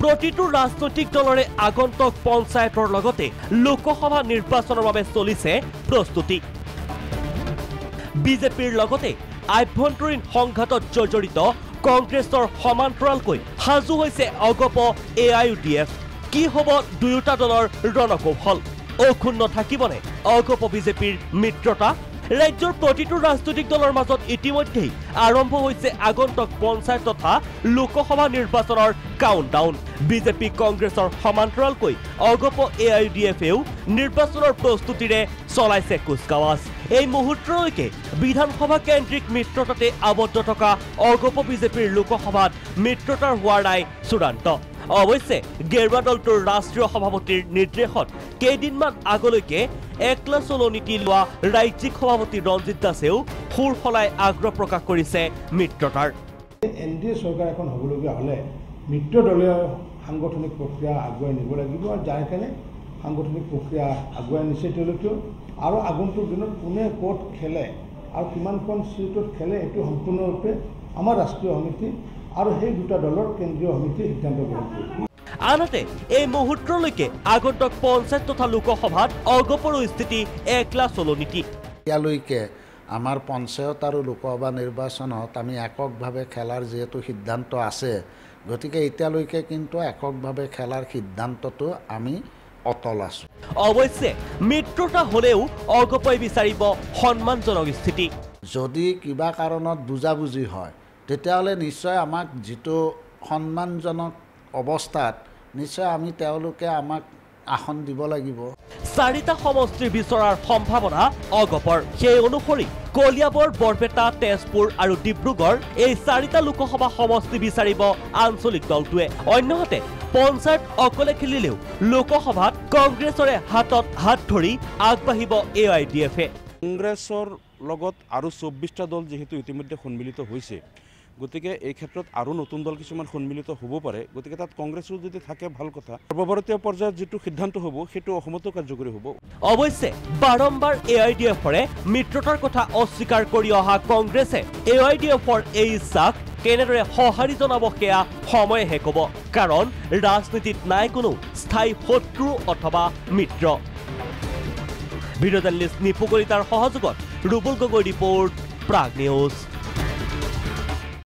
প্ৰতিটো ৰাজনৈতিক দলৰে আগন্তুক পঞ্চায়তৰ লগতে লোকসভা নিৰ্বাচনৰ বাবে চলিছে প্ৰস্তুতি। বিজেপিৰ লগতে আভ্যন্তৰীণ সংঘাতত জৰ্জৰিত কংগ্ৰেছৰ সমান্তৰালকৈ সাজু হৈছে অগপ AIUDF। কি হ'ব দুয়োটা দলৰ ৰণকৌশল? অক্ষুণ্ণ থাকিবনে অগপ বিজেপিৰ মিত্ৰতা? ৰাজ্যৰ প্ৰতিটো ৰাজনৈতিক দলৰ মাজত ইতিমধ্যেই আৰম্ভ হৈছে আগন্তুক পঞ্চায়ত তথা লোকসভা নিৰ্বাচনৰ কাউণ্টডাউন। বিজেপি কংগ্ৰেছৰ সমান্তৰালকৈ অগপ AIUDFেও নিৰ্বাচনৰ প্ৰস্তুতিৰে চলাইছে কুচকাৱাজ। এই মুহূৰ্তলৈকে বিধানসভা কেন্দ্ৰিক মিত্ৰতাতে আবদ্ধ থকা অগপ বিজেপিৰ লোকসভাত মিত্ৰতাৰ হোৱা নাই চূড়ান্ত। অৱশ্যে গেৰুৱা দলটোৰ ৰাষ্ট্ৰীয় সভাপতিৰ নিৰ্দেশত কেইদিনমান আগলৈকে একলা চলো নীতি লোৱা ৰাজ্যিক সভাপতি ৰঞ্জিত দাসেও সুৰ সলাই আগ্ৰহ প্ৰকাশ কৰিছে মিত্ৰতাৰ। NDA চৰকাৰ এখন হ'বলগীয়া হ'লে মিত্ৰ দলীয় সাংগঠনিক প্ৰক্ৰিয়া আগুৱাই নিব লাগিব আৰু যাৰ কাৰণে সাংগঠনিক প্ৰক্ৰিয়া আগুৱাই নিছে তেওঁলোকেও আৰু আগন্তুক দিনত কোনে ক'ত খেলে আৰু কিমানখন চিটত খেলে এইটো সম্পূৰ্ণৰূপে আমাৰ ৰাষ্ট্ৰীয় সমিতি আৰু সেই দুটা দলৰ কেন্দ্ৰীয় সমিতিয়ে সিদ্ধান্ত গ্ৰহণ কৰিব। আনহাতে এই মুহূৰ্তলৈকে আগন্তুক পঞ্চায়ত তথা লোকসভাত অগপৰ স্থিতি একলা চলো নীতি। এতিয়ালৈকে আমাৰ পঞ্চায়ত আৰু লোকসভা নিৰ্বাচনত আমি এককভাৱে খেলাৰ যিহেতু সিদ্ধান্ত আছে, গতিকে এতিয়ালৈকে কিন্তু এককভাৱে খেলাৰ সিদ্ধান্তটো আমি অটল আছোঁ। অৱশ্যে মিত্ৰতা হ'লেও অগপই বিচাৰিব সন্মানজনক স্থিতি। যদি কিবা কাৰণত বুজাবুজি হয় তেতিয়াহ'লে নিশ্চয় আমাক যিটো সন্মানজনক অৱস্থাত নিশ্চয় আমি তেওঁলোকে আমাক আসন দিব লাগিব। 4টা সমষ্টি বিচৰাৰ সম্ভাৱনা অগপৰ। সেই অনুসৰি কলিয়াবৰ, বৰপেটা, তেজপুৰ আৰু ডিব্ৰুগড় এই 4টা লোকসভা সমষ্টি বিচাৰিব আঞ্চলিক দলটোৱে। অন্যহাতে পঞ্চায়ত অকলে খেলিলেও লোকসভাত কংগ্ৰেছৰে হাতত হাত ধৰি আগবাঢ়িব AIUDFে। কংগ্ৰেছৰ লগত আৰু 24টা দল যিহেতু ইতিমধ্যে সন্মিলিত হৈছে, গতিকে এই ক্ষেত্ৰত আৰু নতুন দল কিছুমান সন্মিলিত হ'ব পাৰে। গতিকে তাত কংগ্ৰেছো যদি থাকে ভাল কথা। সৰ্বভাৰতীয় পৰ্যায়ত যিটো সিদ্ধান্ত হ'ব সেইটো অসমতো কাৰ্যকৰী হ'ব। অৱশ্যে বাৰম্বাৰ AIUDFৰে মিত্ৰতাৰ কথা অস্বীকাৰ কৰি অহা কংগ্ৰেছে AIUDFৰ এই ইচ্ছাক কেনেদৰে সঁহাৰি জনাব সেয়া সময়েহে ক'ব। কাৰণ ৰাজনীতিত নাই কোনো স্থায়ী শত্ৰু অথবা মিত্ৰ। ভিডিঅ' জাৰ্নেলিষ্ট নিপু কলিতাৰ সহযোগত ৰুবুল গগৈ ৰিপৰ্ট, প্ৰাগ নিউজ।